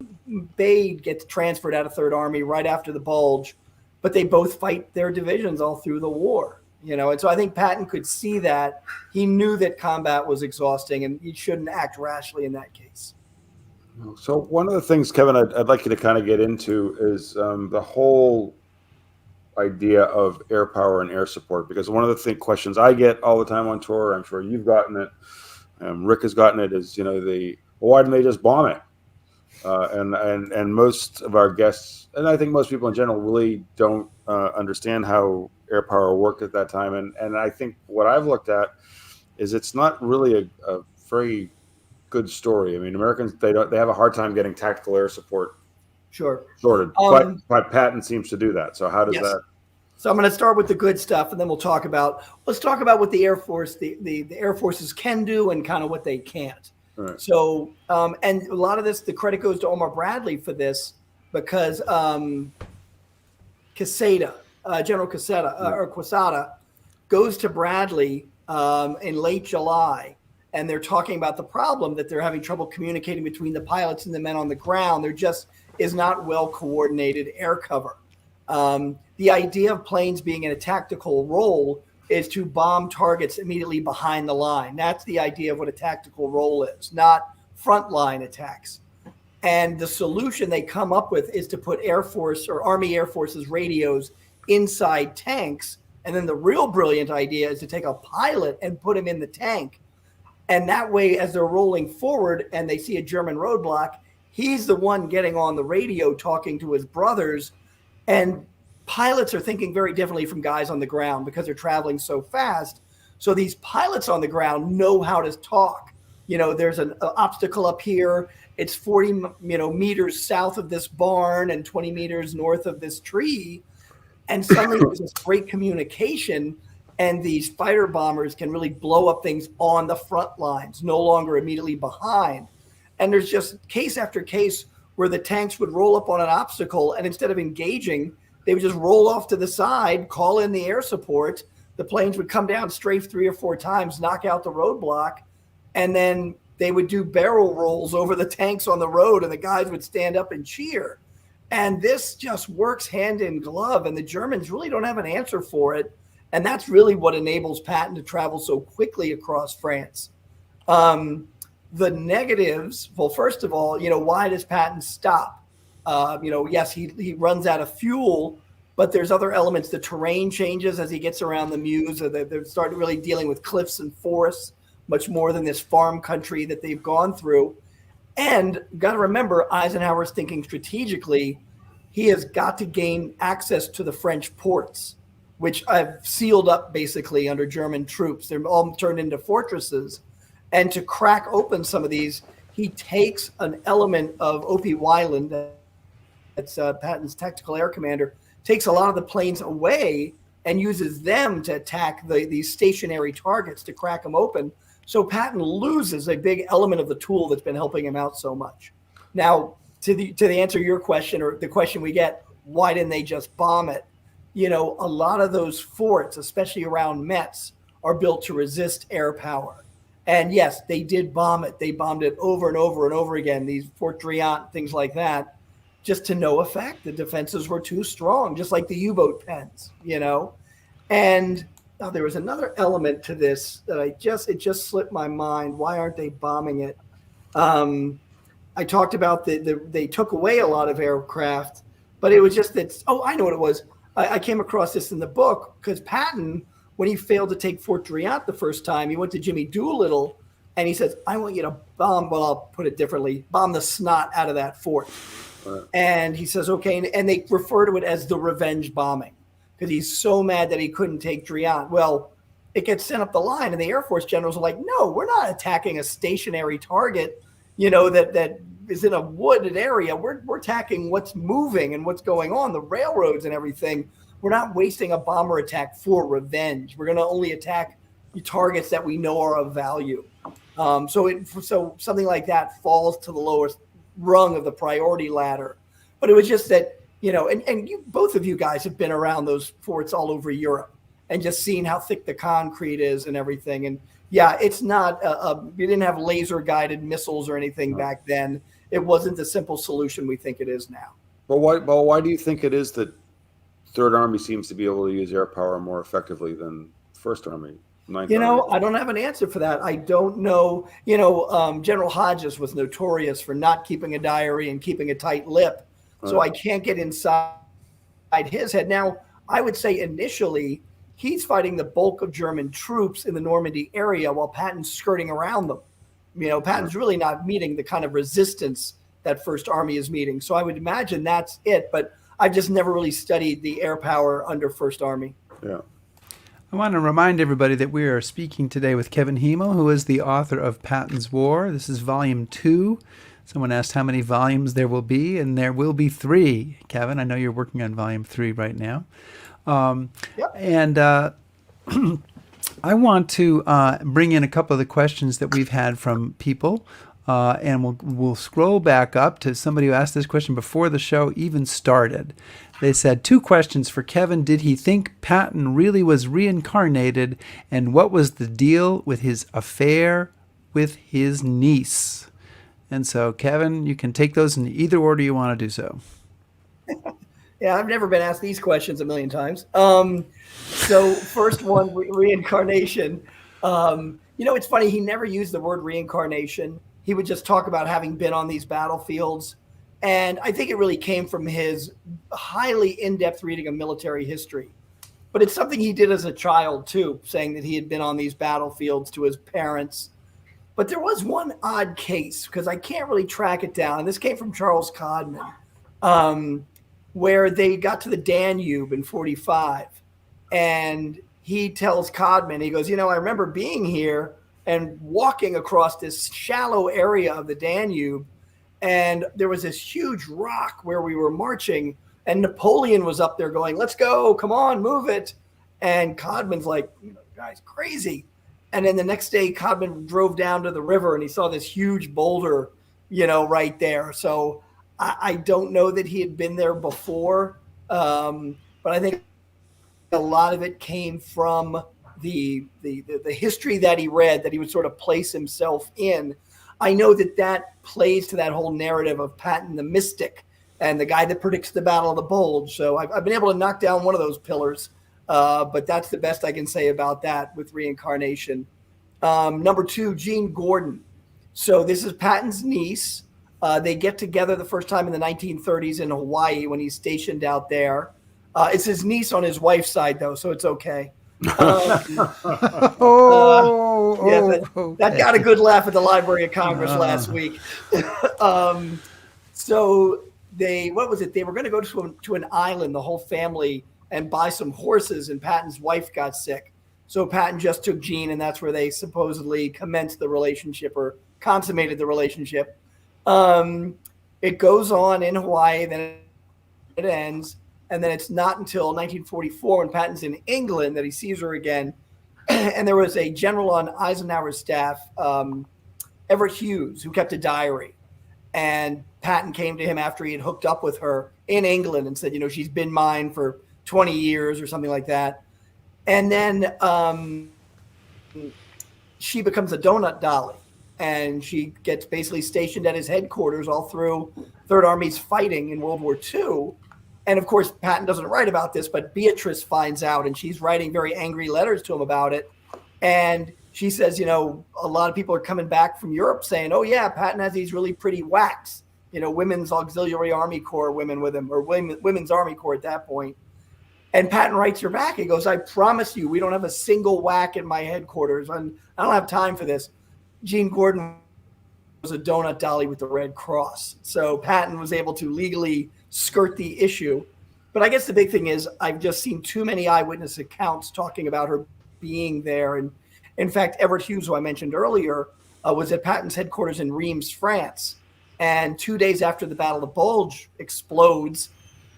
Bade gets transferred out of 3rd Army right after the Bulge, but they both fight their divisions all through the war, and so I think Patton could see that. He knew that combat was exhausting and he shouldn't act rashly in that case. So one of the things, Kevin, I'd like you to kind of get into is the whole idea of air power and air support, because one of the questions I get all the time on tour, I'm sure you've gotten it, Rick has gotten it, is, why didn't they just bomb it? And most of our guests, and I think most people in general, really don't understand how air power worked at that time. And I think what I've looked at is it's not really a very good story. I mean, Americans, they have a hard time getting tactical air support sorted, but Patton seems to do that. So how does that? So I'm going to start with the good stuff, and then let's talk about what the Air Force, the Air Forces can do and kind of what they can't. Right. So, and a lot of this, the credit goes to Omar Bradley for this, because Quesada, General Quesada goes to Bradley in late July, and they're talking about the problem that they're having trouble communicating between the pilots and the men on the ground. There just is not well coordinated air cover. The idea of planes being in a tactical role is to bomb targets immediately behind the line. That's the idea of what a tactical role is, not frontline attacks. And the solution they come up with is to put Air Force or Army Air Forces radios inside tanks. And then the real brilliant idea is to take a pilot and put him in the tank. And that way, as they're rolling forward and they see a German roadblock, he's the one getting on the radio talking to his brothers. And pilots are thinking very differently from guys on the ground because they're traveling so fast. So these pilots on the ground know how to talk. There's an obstacle up here. It's 40 meters south of this barn and 20 meters north of this tree. And suddenly there's this great communication, and these fighter bombers can really blow up things on the front lines, no longer immediately behind. And there's just case after case where the tanks would roll up on an obstacle, and instead of engaging, they would just roll off to the side, call in the air support. The planes would come down, strafe 3 or 4 times, knock out the roadblock, and then they would do barrel rolls over the tanks on the road, and the guys would stand up and cheer. And this just works hand in glove, and the Germans really don't have an answer for it. And that's really what enables Patton to travel so quickly across France. The negatives, well, first of all, why does Patton stop? Yes, he runs out of fuel, but there's other elements. The terrain changes as he gets around the Meuse. They're starting really dealing with cliffs and forests much more than this farm country that they've gone through. And got to remember, Eisenhower's thinking strategically. He has got to gain access to the French ports, which have sealed up basically under German troops. They're all turned into fortresses. And to crack open some of these, he takes an element of O.P. Weiland, that's Patton's tactical air commander, takes a lot of the planes away and uses them to attack these stationary targets to crack them open. So Patton loses a big element of the tool that's been helping him out so much. Now, the answer to your question, or the question we get, why didn't they just bomb it? A lot of those forts, especially around Metz, are built to resist air power. And yes, they did bomb it. They bombed it over and over and over again, these Fort Driant, things like that, just to no effect. The defenses were too strong, just like the U-boat pens, And there was another element to this that it just slipped my mind. Why aren't they bombing it? I talked about they took away a lot of aircraft, but it was just that. Oh, I know what it was. I came across this in the book because Patton, when he failed to take Fort Driant the first time, he went to Jimmy Doolittle and he says, I want you to bomb, well, I'll put it differently, bomb the snot out of that fort. And he says, okay. And they refer to it as the revenge bombing because he's so mad that he couldn't take Driant. Well, it gets sent up the line and the Air Force generals are like, no, we're not attacking a stationary target, that is in a wooded area. We're attacking what's moving and what's going on, the railroads and everything. We're not wasting a bomber attack for revenge. We're going to only attack targets that we know are of value. So something like that falls to the lowest rung of the priority ladder. But it was just that, and both of you guys have been around those forts all over Europe and just seen how thick the concrete is and everything. And yeah, it's not, we didn't have laser guided missiles or anything back then. It wasn't the simple solution we think it is now. Well, why do you think it is that Third Army seems to be able to use air power more effectively than First Army? Ninth Army? I don't have an answer for that. I don't know. General Hodges was notorious for not keeping a diary and keeping a tight lip. So I can't get inside his head. Now, I would say initially he's fighting the bulk of German troops in the Normandy area while Patton's skirting around them. Patton's really not meeting the kind of resistance that First Army is meeting. So I would imagine that's it. But I've just never really studied the air power under First Army. Yeah. I want to remind everybody that we are speaking today with Kevin Hymel, who is the author of Patton's War. This is Volume 2. Someone asked how many volumes there will be, and there will be 3. Kevin, I know you're working on Volume 3 right now. Yep. And I want to bring in a couple of the questions that we've had from people. And we'll scroll back up to somebody who asked this question before the show even started. They said, 2 questions for Kevin. Did he think Patton really was reincarnated? And what was the deal with his affair with his niece? And so, Kevin, you can take those in either order you want to do so. Yeah, I've never been asked these questions a million times. So first one, reincarnation. It's funny. He never used the word reincarnation. He would just talk about having been on these battlefields. And I think it really came from his highly in-depth reading of military history. But it's something he did as a child, too, saying that he had been on these battlefields to his parents. But there was one odd case, because I can't really track it down. And this came from Charles Codman, where they got to the Danube in 45. And he tells Codman, he goes, I remember being here and walking across this shallow area of the Danube. And there was this huge rock where we were marching. And Napoleon was up there going, let's go, come on, move it. And Codman's like, guy's crazy. And then the next day, Codman drove down to the river and he saw this huge boulder, right there. So I don't know that he had been there before. But I think a lot of it came from the history that he read, that he would sort of place himself in. I know that plays to that whole narrative of Patton the mystic and the guy that predicts the Battle of the Bulge. So I've been able to knock down one of those pillars, but that's the best I can say about that with reincarnation. Number 2, Jean Gordon. So this is Patton's niece. They get together the first time in the 1930s in Hawaii when he's stationed out there. It's his niece on his wife's side, though, so it's okay. That got a good laugh at the Library of Congress last week. So they were going to go to an island, the whole family, and buy some horses, and Patton's wife got sick. So Patton just took Jean, and that's where they supposedly commenced the relationship or consummated the relationship. It goes on in Hawaii, then it ends. And then it's not until 1944 when Patton's in England that he sees her again. And there was a general on Eisenhower's staff, Everett Hughes, who kept a diary. And Patton came to him after he had hooked up with her in England and said, she's been mine for 20 years or something like that. And then she becomes a donut dolly, and she gets basically stationed at his headquarters all through Third Army's fighting in World War II. And of course, Patton doesn't write about this, but Beatrice finds out, and she's writing very angry letters to him about it. And she says, a lot of people are coming back from Europe saying, oh yeah, Patton has these really pretty whacks, Women's Auxiliary Army Corps women with him, or Women's Army Corps at that point. And Patton writes her back. He goes, I promise you, we don't have a single whack in my headquarters. And I don't have time for this. Jean Gordon was a donut dolly with the Red Cross. So Patton was able to legally skirt the issue. But I guess the big thing is I've just seen too many eyewitness accounts talking about her being there. And in fact, Everett Hughes, who I mentioned earlier, was at Patton's headquarters in Reims, France. And 2 days after the Battle of Bulge explodes,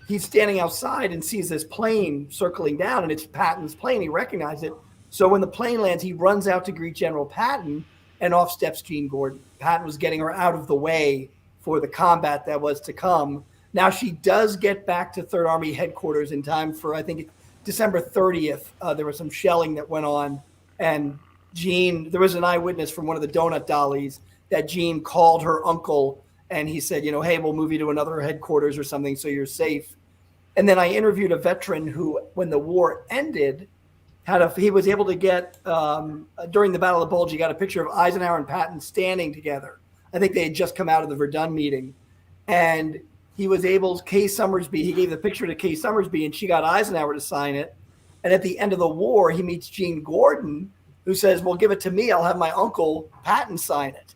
he's standing outside and sees this plane circling down, and it's Patton's plane. He recognized it. So when the plane lands, he runs out to greet General Patton, and off steps Jean Gordon. Patton was getting her out of the way for the combat that was to come. Now she does get back to Third Army headquarters in time for, I think, December 30th. There was some shelling that went on, and there was an eyewitness from one of the donut dollies that Jean called her uncle, and he said, hey, we'll move you to another headquarters or something so you're safe. And then I interviewed a veteran who, when the war ended, he was able to get, during the Battle of Bulge, he got a picture of Eisenhower and Patton standing together. I think they had just come out of the Verdun meeting. And he was able, he gave the picture to Kay Summersby, and she got Eisenhower to sign it. And at the end of the war, he meets Jean Gordon, who says, well, give it to me. I'll have my uncle Patton sign it.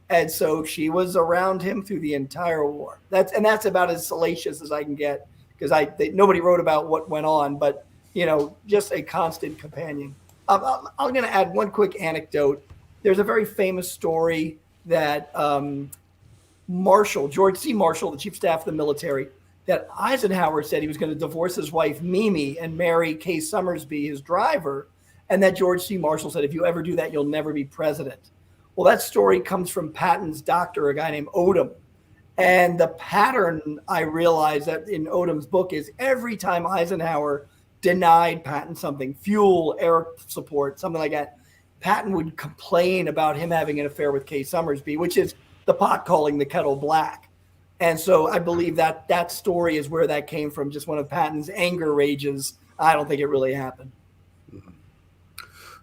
And so she was around him through the entire war. That's about as salacious as I can get, because nobody wrote about what went on, but just a constant companion. I'm going to add one quick anecdote. There's a very famous story that George C. Marshall, the chief of staff of the military, that Eisenhower said he was going to divorce his wife Mimi and marry Kay Summersby, his driver, and that George C. Marshall said, if you ever do that, you'll never be president. Well, that story comes from Patton's doctor, a guy named Odom. And the pattern I realized that in Odom's book is every time Eisenhower denied Patton something, fuel, air support, something like that, Patton would complain about him having an affair with Kay Summersby, which is the pot calling the kettle black. And so I believe that story is where that came from, just one of Patton's anger rages. I don't think it really happened.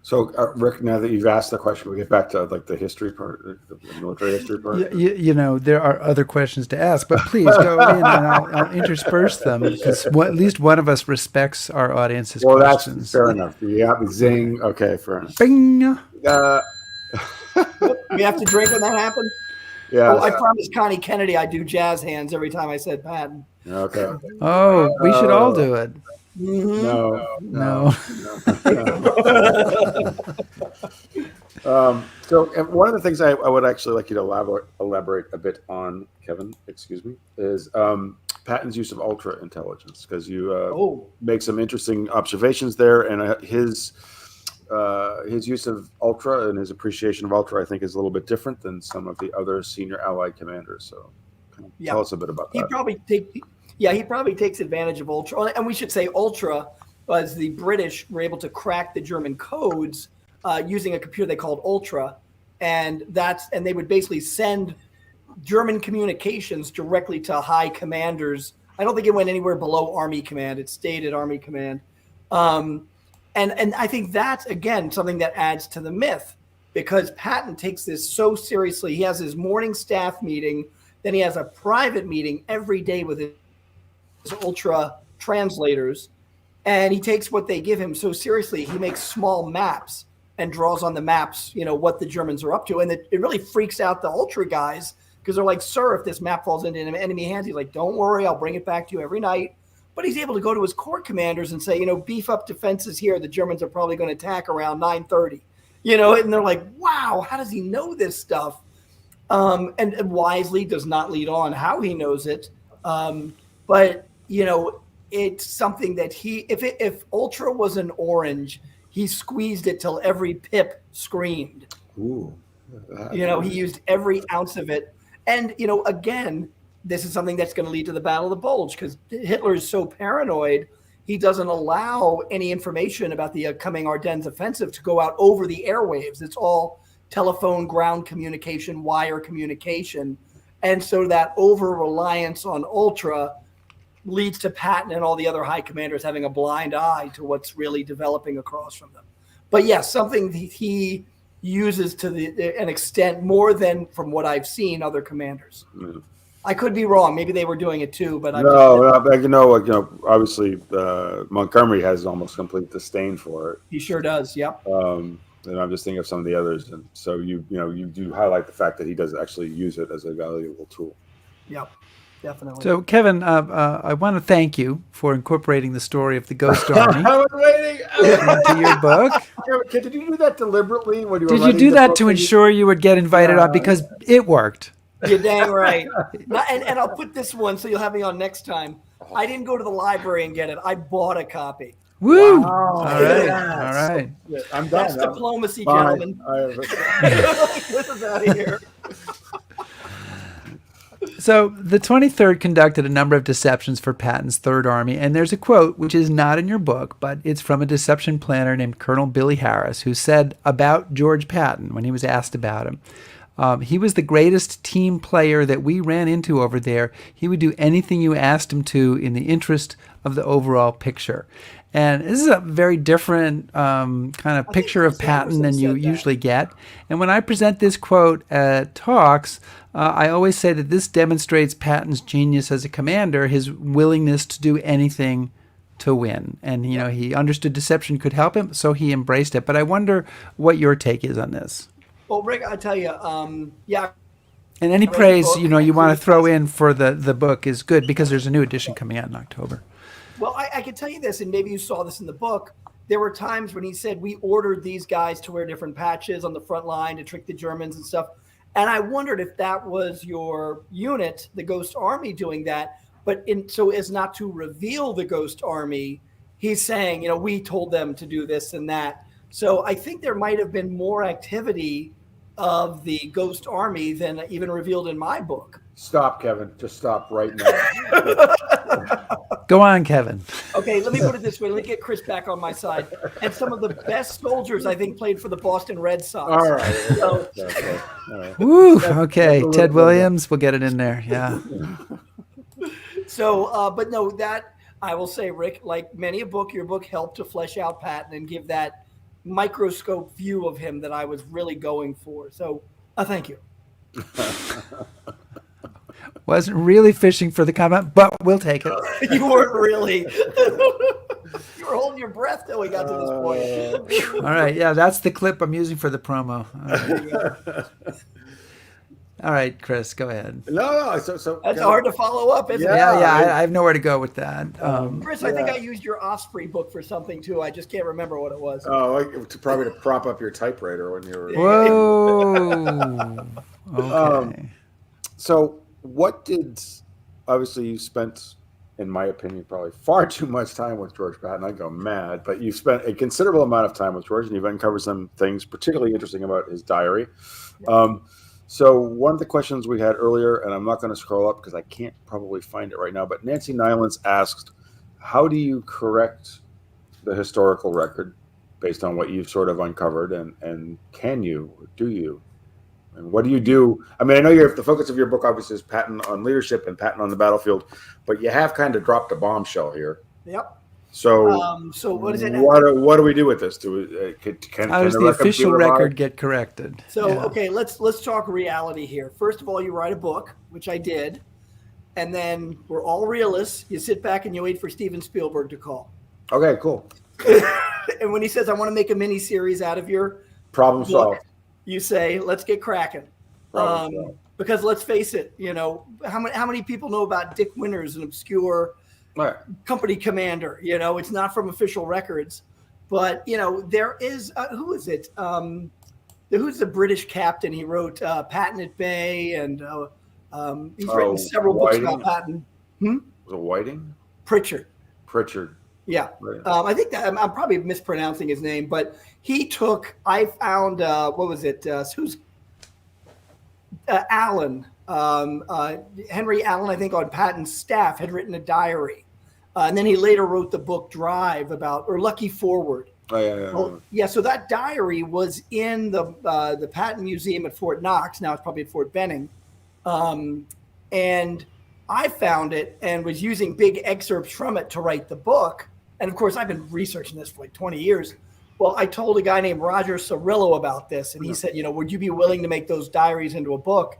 So, Rick, now that you've asked the question, we get back to the history part, the military history part. There are other questions to ask, but please go in and I'll intersperse them, because at least one of us respects our audience's questions. That's fair enough. Yeah, zing. Okay, fair enough. Bing. We have to drink when that happens? Yeah. I promised Connie Kennedy I'd do jazz hands every time I said Patton. Okay. Oh, we should all do it. Mm-hmm. No. So one of the things I would actually like you to elaborate a bit on, Kevin, is Patton's use of ultra intelligence, because you make some interesting observations there, and his use of ultra and his appreciation of ultra, I think, is a little bit different than some of the other senior Allied commanders. So tell us a bit about that. He probably takes advantage of ultra. And we should say ultra was the British were able to crack the German codes using a computer they called Ultra. And they would basically send German communications directly to high commanders. I don't think it went anywhere below Army Command. It stayed at Army Command. And I think that's, again, something that adds to the myth, because Patton takes this so seriously. He has his morning staff meeting, then he has a private meeting every day with his ultra translators, and he takes what they give him so seriously. He makes small maps and draws on the maps, what the Germans are up to. And it really freaks out the ultra guys, because they're like, sir, if this map falls into enemy hands, he's like, don't worry, I'll bring it back to you every night. But he's able to go to his corps commanders and say, beef up defenses here. The Germans are probably going to attack around 9:30, and they're like, wow, how does he know this stuff? And wisely does not lead on how he knows it. But, it's something that if Ultra was an orange, he squeezed it till every pip screamed. Ooh. He used every ounce of it. And, again, this is something that's going to lead to the Battle of the Bulge, because Hitler is so paranoid, he doesn't allow any information about the coming Ardennes offensive to go out over the airwaves. It's all telephone, ground communication, wire communication. And so that over-reliance on Ultra leads to Patton and all the other high commanders having a blind eye to what's really developing across from them. But yes, something he uses to an extent more than, from what I've seen, other commanders. Mm. I could be wrong. Maybe they were doing it too, but obviously Montgomery has almost complete disdain for it. He sure does. Yep. And I'm just thinking of some of the others, and so you do highlight the fact that he does actually use it as a valuable tool. Yep, definitely. So, Kevin, I want to thank you for incorporating the story of the Ghost Army I was waiting. into your book. Did you do that deliberately? When you were Did you writing do the that book? to ensure you would get invited on? Because it worked. You're dang right. And I'll put this one so you'll have me on next time. I didn't go to the library and get it. I bought a copy. Woo! Wow. All right. Yes. All right. I'm done. That's diplomacy, Fine. gentlemen. I- This is out of here. So the 23rd conducted a number of deceptions for Patton's Third Army, and there's a quote which is not in your book, but it's from a deception planner named Colonel Billy Harris, who said about George Patton when he was asked about him, he was the greatest team player that we ran into over there. He would do anything you asked him to in the interest of the overall picture. And this is a very different kind of picture of Patton than you usually get. And when I present this quote at talks, I always say that this demonstrates Patton's genius as a commander, his willingness to do anything to win. And, he understood deception could help him, so he embraced it. But I wonder what your take is on this. Well, Rick, I tell you, yeah. And any praise, you want to throw in for the book is good, because there's a new edition coming out in October. Well, I can tell you this, and maybe you saw this in the book. There were times when he said, we ordered these guys to wear different patches on the front line to trick the Germans and stuff. And I wondered if that was your unit, the Ghost Army, doing that. But so as not to reveal the Ghost Army, he's saying, we told them to do this and that. So I think there might have been more activity of the Ghost Army than even revealed in my book. Stop, Kevin. Just stop right now. Go on, Kevin. Okay, let me put it this way. Let me get Chris back on my side. And some of the best soldiers, I think, played for the Boston Red Sox. All right. So, Okay. All right. Woo! Okay, Ted Williams, we'll get it in there. Yeah. So, but no, that I will say, Rick, like many a book, your book helped to flesh out Patton and give that microscope view of him that I was really going for. So, thank you. Wasn't really fishing for the comment, but we'll take it. You weren't really. You were holding your breath till we got to this point. All right. Yeah, that's the clip I'm using for the promo. All right, Chris, go ahead. No. So That's hard to follow up, isn't it? Yeah, I have nowhere to go with that. Chris, I think I used your Osprey book for something too. I just can't remember what it was. Probably to prop up your typewriter when you were. Whoa. Okay. So obviously you spent, in my opinion, probably far too much time with George Patton. I go mad, but you've spent a considerable amount of time with George, and you've uncovered some things particularly interesting about his diary. So one of the questions we had earlier, and I'm not going to scroll up because I can't probably find it right now, but Nancy Nylans asked, how do you correct the historical record based on what you've sort of uncovered, and can you, or do you? And what do you do? I mean, I know the focus of your book obviously is Patton on leadership and Patton on the battlefield, but you have kind of dropped a bombshell here. Yep. So, so what is it? What do we do with this? How does the official record get corrected? So, okay, let's talk reality here. First of all, you write a book, which I did, and then we're all realists. You sit back and you wait for Steven Spielberg to call. Okay, cool. And when he says, I want to make a mini series out of your problem book, solved. You say, let's get cracking. Because let's face it, how many people know about Dick Winters, an obscure company commander? It's not from official records, but there is who is it? Who's the British captain? He wrote Patton at Bay, and he's written several books about Patton. Was it Whiting? Pritchard. Yeah, Right. I think that I'm probably mispronouncing his name, but he took. I found what was it? Who's Allen? Henry Allen, I think, on Patton's staff, had written a diary. And then he later wrote the book Drive or Lucky Forward. Oh, yeah. Well, yeah, so that diary was in the Patton Museum at Fort Knox. Now it's probably at Fort Benning. And I found it and was using big excerpts from it to write the book. And of course, I've been researching this for like 20 years. Well, I told a guy named Roger Cirillo about this, and he said, would you be willing to make those diaries into a book?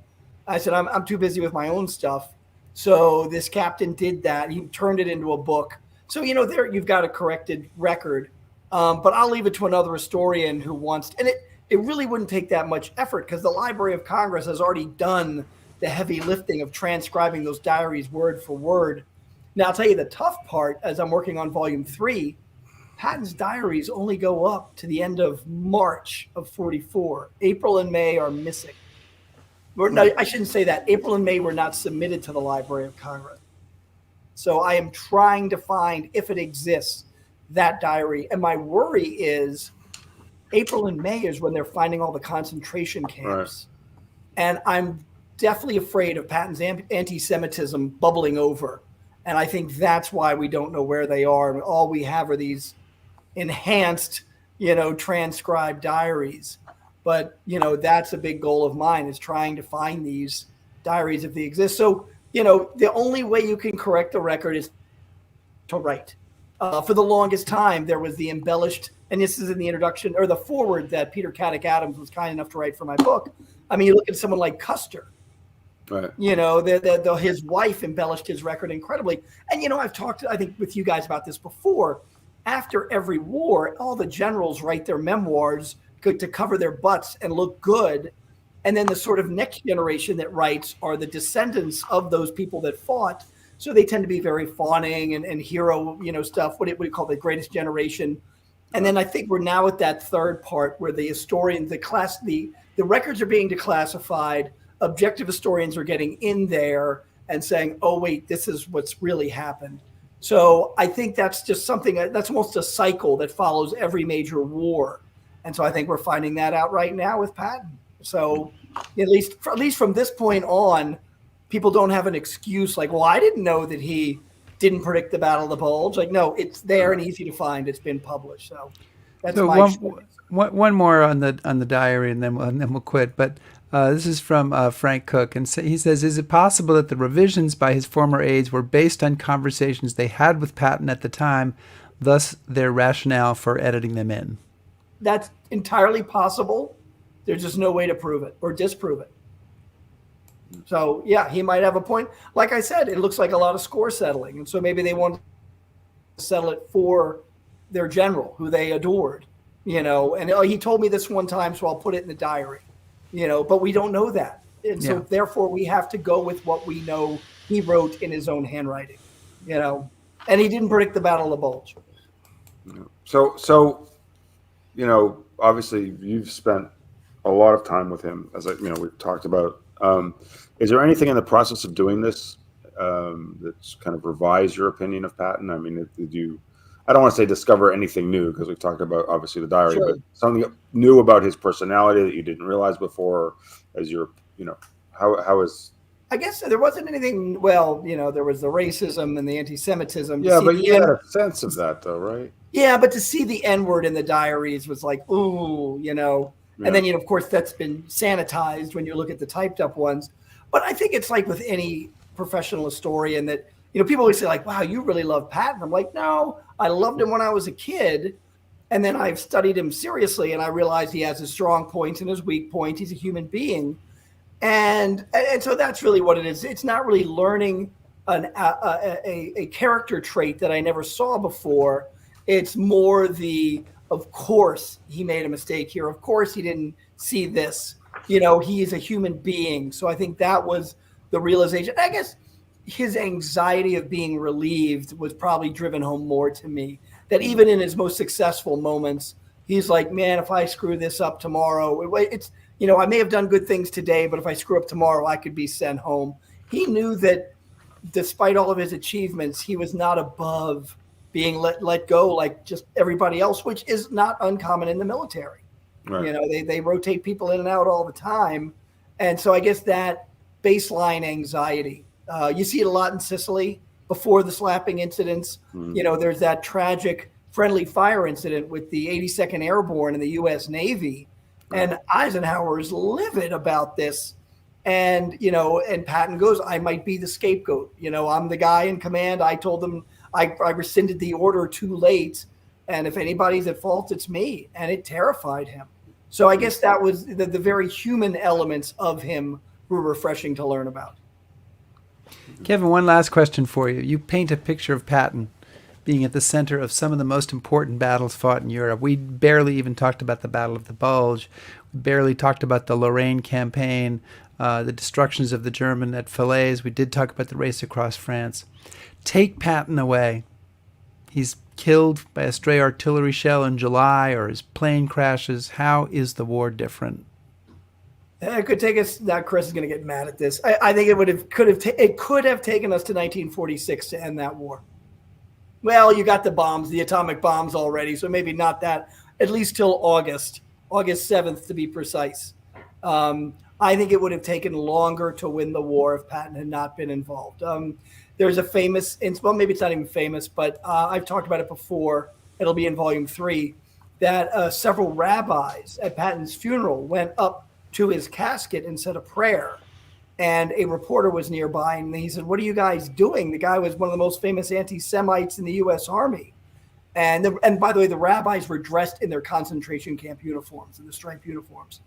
I said, I'm too busy with my own stuff. So this captain did that. He turned it into a book. So, there you've got a corrected record. But I'll leave it to another historian who wants, and it really wouldn't take that much effort because the Library of Congress has already done the heavy lifting of transcribing those diaries word for word. Now, I'll tell you the tough part as I'm working on volume 3, Patton's diaries only go up to the end of March of 44. April and May are missing. No, I shouldn't say that. April and May were not submitted to the Library of Congress. So I am trying to find, if it exists, that diary. And my worry is April and May is when they're finding all the concentration camps. Right. And I'm definitely afraid of Patton's anti-Semitism bubbling over. And I think that's why we don't know where they are. And all we have are these enhanced, transcribed diaries. But, that's a big goal of mine, is trying to find these diaries if they exist. So, the only way you can correct the record is to write. For the longest time, there was the embellished, and this is in the introduction or the foreword that Peter Caddick Adams was kind enough to write for my book. I mean, you look at someone like Custer. Right. His wife embellished his record incredibly. And, I've talked, I think, with you guys about this before. After every war, all the generals write their memoirs to cover their butts and look good. And then the sort of next generation that writes are the descendants of those people that fought. So they tend to be very fawning and hero, stuff. What do you call the greatest generation? And then I think we're now at that third part where the historians, the records are being declassified. Objective historians are getting in there and saying, oh, wait, this is what's really happened. So I think that's just something that's almost a cycle that follows every major war. And so I think we're finding that out right now with Patton. So at least from this point on, people don't have an excuse like, well, I didn't know that he didn't predict the Battle of the Bulge. Like, no, it's there and easy to find. It's been published. So that's one more on the diary, and then we'll quit. But this is from Frank Cook, and he says, "Is it possible that the revisions by his former aides were based on conversations they had with Patton at the time, thus their rationale for editing them in?" That's entirely possible. There's just no way to prove it or disprove it. So, yeah, he might have a point. Like I said, it looks like a lot of score settling. And so maybe they want to settle it for their general, who they adored, And he told me this one time, so I'll put it in the diary, But we don't know that. And so, therefore, we have to go with what we know he wrote in his own handwriting, And he didn't predict the Battle of the Bulge. So obviously you've spent a lot of time with him, as we've talked about. Is there anything in the process of doing this that's kind of revised your opinion of Patton? I mean, did you? I don't want to say discover anything new because we've talked about obviously the diary, Sure. but something new about his personality that you didn't realize before, as you're, how is? I guess there wasn't anything. Well, there was the racism and the anti-Semitism. Yeah, but you had a sense of that, though, right? Yeah, but to see the N-word in the diaries was like, ooh, And then, of course, that's been sanitized when you look at the typed up ones. But I think it's like with any professional historian that, people always say like, wow, you really love Patton. I'm like, no, I loved him when I was a kid. And then I've studied him seriously and I realized he has his strong points and his weak points. He's a human being. And so that's really what it is. It's not really learning a character trait that I never saw before. It's more of course he made a mistake here. Of course he didn't see this. He is a human being. So I think that was the realization. I guess his anxiety of being relieved was probably driven home more to me. That even in his most successful moments, he's like, man, if I screw this up tomorrow, it's, I may have done good things today, but if I screw up tomorrow, I could be sent home. He knew that despite all of his achievements, he was not above being let go like just everybody else, which is not uncommon in the military. Right. They rotate people in and out all the time. And so I guess that baseline anxiety. You see it a lot in Sicily before the slapping incidents. There's that tragic friendly fire incident with the 82nd Airborne in the U.S. Navy. And Eisenhower is livid about this. And Patton goes, I might be the scapegoat. I'm the guy in command. I told them I rescinded the order too late. And if anybody's at fault, it's me. And it terrified him. So I guess that was the very human elements of him were refreshing to learn about. Kevin, one last question for you. You paint a picture of Patton being at the center of some of the most important battles fought in Europe. We barely even talked about the Battle of the Bulge. We barely talked about the Lorraine campaign, the destructions of the German at Falaise. We did talk about the race across France. Take Patton away. He's killed by a stray artillery shell in July, or his plane crashes. How is the war different? It could take us. Now, Chris is going to get mad at this. I think it could have taken us to 1946 to end that war. Well, you got the bombs, the atomic bombs already, so maybe not that. At least till August 7th to be precise. I think it would have taken longer to win the war if Patton had not been involved. There's a famous, well, maybe it's not even famous, but I've talked about it before. It'll be in volume 3, that several rabbis at Patton's funeral went up to his casket and said a prayer. And a reporter was nearby, and he said, "What are you guys doing?" The guy was one of the most famous anti-Semites in the U.S. Army. And by the way, the rabbis were dressed in their concentration camp uniforms, in the striped uniforms.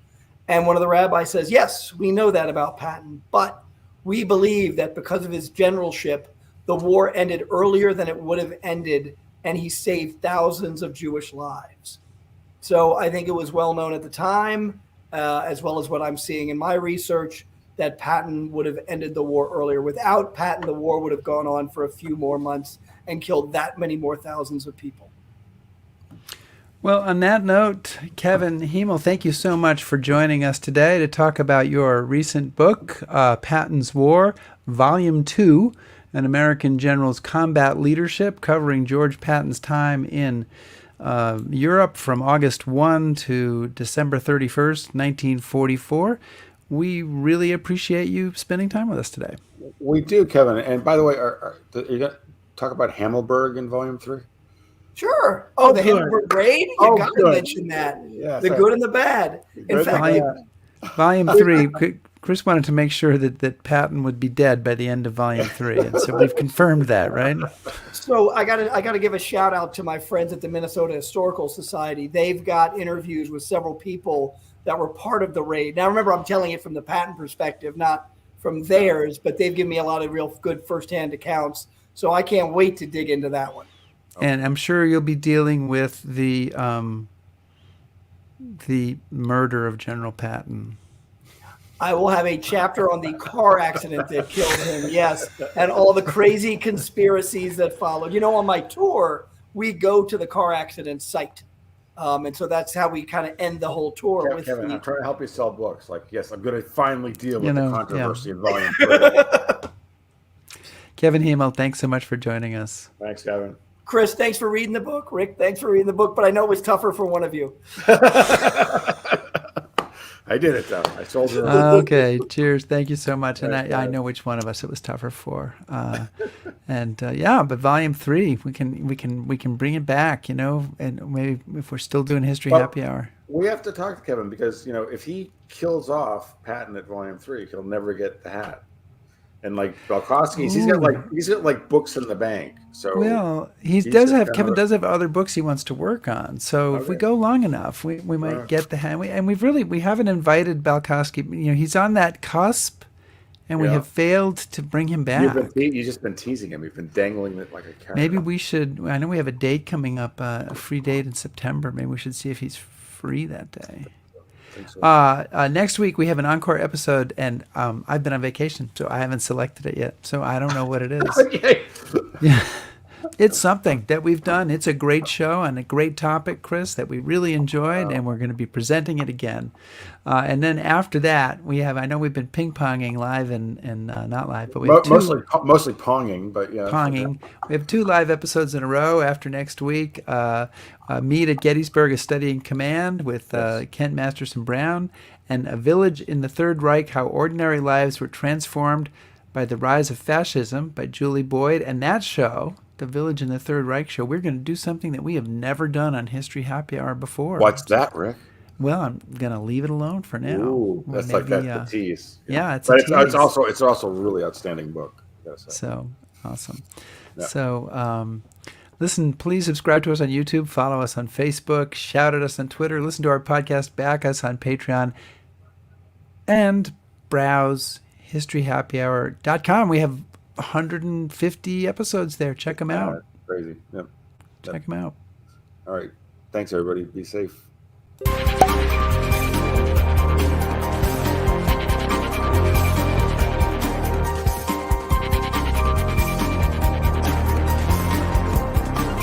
And one of the rabbis says, "Yes, we know that about Patton, but we believe that because of his generalship, the war ended earlier than it would have ended, and he saved thousands of Jewish lives." So I think it was well known at the time, as well as what I'm seeing in my research, that Patton would have ended the war earlier. Without Patton, the war would have gone on for a few more months and killed that many more thousands of people. Well, on that note, Kevin Hymel, thank you so much for joining us today to talk about your recent book, Patton's War, Volume 2, An American General's Combat Leadership, covering George Patton's time in Europe from August 1 to December 31st, 1944. We really appreciate you spending time with us today. We do, Kevin. And by the way, are you going to talk about Hammelburg in Volume 3? Sure. Oh, the Hindenburg Raid? You got to mention that. Yeah, the good and the bad. In fact, Volume 3, Chris wanted to make sure that Patton would be dead by the end of Volume 3. And so we've confirmed that, right? So I gotta give a shout out to my friends at the Minnesota Historical Society. They've got interviews with several people that were part of the raid. Now, remember, I'm telling it from the Patton perspective, not from theirs, but they've given me a lot of real good firsthand accounts. So I can't wait to dig into that one. And I'm sure you'll be dealing with the murder of General Patton. I will have a chapter on the car accident that killed him, yes, and all the crazy conspiracies that followed. On my tour, we go to the car accident site. And so that's how we kind of end the whole tour. Yeah, with Kevin, the... I'm trying to help you sell books. Like, yes, I'm going to finally deal with the controversy in Volume 3. Kevin Hymel, thanks so much for joining us. Thanks, Kevin. Chris, thanks for reading the book. Rick, thanks for reading the book. But I know it was tougher for one of you. I did it, though. I sold it. Okay, cheers. Thank you so much. And I know which one of us it was tougher for. But Volume 3, we can bring it back, and maybe if we're still doing History Happy Hour. We have to talk to Kevin because, if he kills off Patton at Volume 3, he'll never get the hat. And like Balkowski's, he's got books in the bank. So Kevin does have other books he wants to work on. So if we go long enough, we might get the hat. And we haven't invited Balkowski. He's on that cusp, and we have failed to bring him back. You've just been teasing him. You've been dangling it like a carrot. Maybe we should. I know we have a date coming up, a free date in September. Maybe we should see if he's free that day. So. Next week we have an encore episode, and I've been on vacation, so I haven't selected it yet. So I don't know what it is. Okay. Yeah. It's something that we've done. It's a great show and a great topic, Chris, that we really enjoyed, and we're going to be presenting it again. And then after that, I know we've been ping-ponging live and not live, but we have mostly ponging, but yeah. Ponging. We have 2 live episodes in a row after next week. Meet at Gettysburg, A Study in Command with Kent Masterson Brown. and A Village in the Third Reich, How Ordinary Lives Were Transformed by the Rise of Fascism by Julie Boyd. And that show, The Village in the Third Reich show, we're going to do something that we have never done on History Happy Hour before. What's that, Rick? Well, I'm going to leave it alone for now. Ooh, that's Maybe, that's the tease. Yeah, it's but a tease. It's also a really outstanding book. So awesome. Yeah. So listen, please subscribe to us on YouTube, follow us on Facebook, shout at us on Twitter, listen to our podcast, back us on Patreon, and browse historyhappyhour.com. We have 150 episodes there. Check them out. Crazy. Yep. Check them out. All right. Thanks, everybody. Be safe.